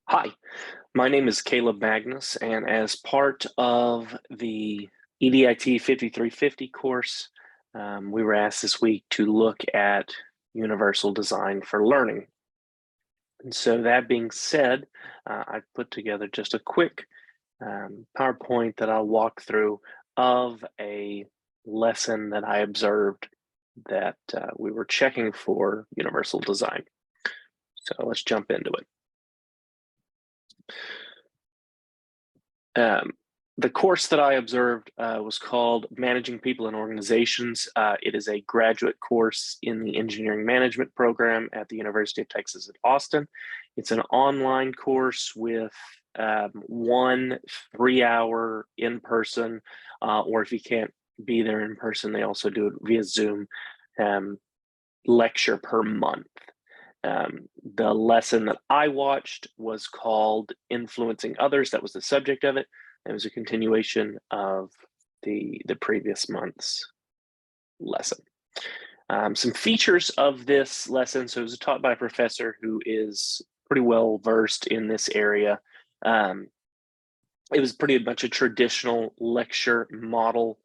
Hi, my name is Caleb Magnus, and as part of the EDIT 5350 course, we were asked this week to look at universal design for learning. And so that being said, I've put together just a quick PowerPoint that I'll walk through of a lesson that I observed that we were checking for universal design. So let's jump into it. The course that I observed was called Managing People and Organizations. It is a graduate course in the engineering management program at the University of Texas at Austin. It's an online course with 1 3-hour in-person, or if you can't be there in person, they also do it via Zoom, lecture per month. The lesson that I watched was called Influencing Others. That was the subject of it. It was a continuation of the previous month's lesson. Some features of this lesson. So it was taught by a professor who is pretty well versed in this area. It was pretty much a traditional lecture model.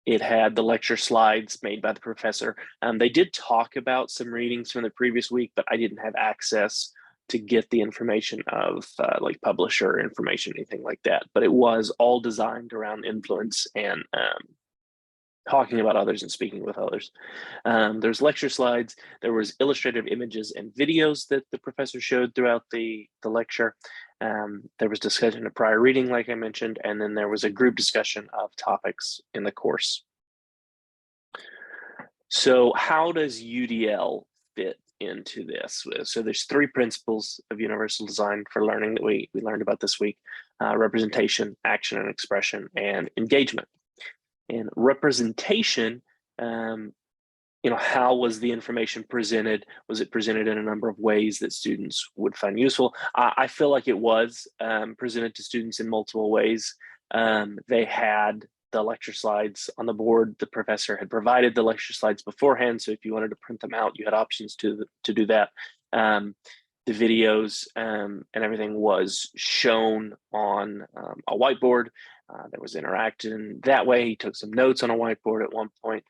It had the lecture slides made by the professor. They did talk about some readings from the previous week, but I didn't have access to get the information of like publisher information, anything like that. But it was all designed around influence and talking about others and speaking with others. There's lecture slides. There was illustrative images and videos that the professor showed throughout the lecture. There was discussion of prior reading, like I mentioned, and then there was a group discussion of topics in the course. So how does UDL fit into this? So there's 3 principles of universal design for learning that we learned about this week: representation, action and expression, and engagement. And representation, how was the information presented? Was it presented in a number of ways that students would find useful? I feel like it was presented to students in multiple ways. They had the lecture slides on the board. The professor had provided the lecture slides beforehand, so if you wanted to print them out, you had options to do that. The videos and everything was shown on a whiteboard. There was interaction that way. He took some notes on a whiteboard at one point.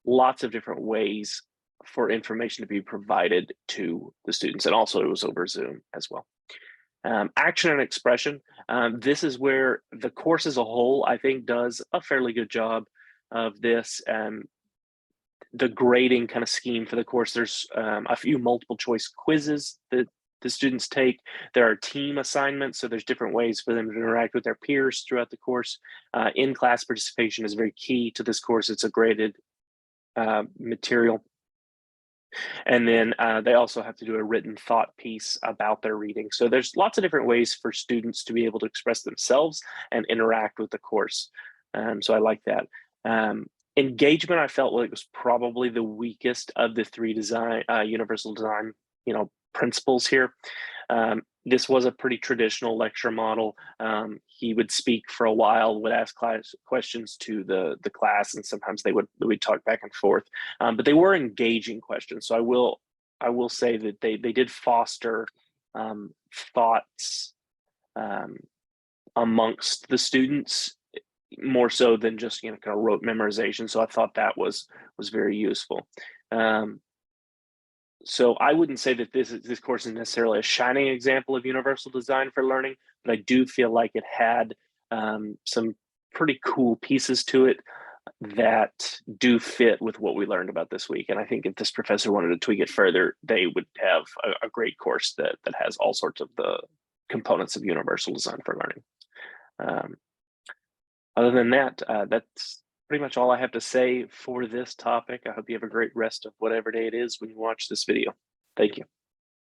Lots of different ways for information to be provided to the students. And also it was over Zoom as well. Action and expression. This is where the course as a whole, I think, does a fairly good job of this. The grading kind of scheme for the course, there's a few multiple choice quizzes that the students take. There are team assignments, so there's different ways for them to interact with their peers throughout the course. In-class participation is very key to this course. It's a graded material. And then they also have to do a written thought piece about their reading. So there's lots of different ways for students to be able to express themselves and interact with the course. So I like that. Engagement, I felt like was probably the weakest of the 3 universal design, principles here. This was a pretty traditional lecture model. He would speak for a while, would ask questions to the class, and sometimes we'd talk back and forth. But they were engaging questions. So I will say that they did foster thoughts amongst the students more so than just kind of rote memorization. So I thought that was very useful. So I wouldn't say that this course is necessarily a shining example of universal design for learning, but I do feel like it had some pretty cool pieces to it that do fit with what we learned about this week. And I think if this professor wanted to tweak it further, they would have a great course that has all sorts of the components of universal design for learning. Other than that, that's pretty much all I have to say for this topic. I hope you have a great rest of whatever day it is when you watch this video. Thank you.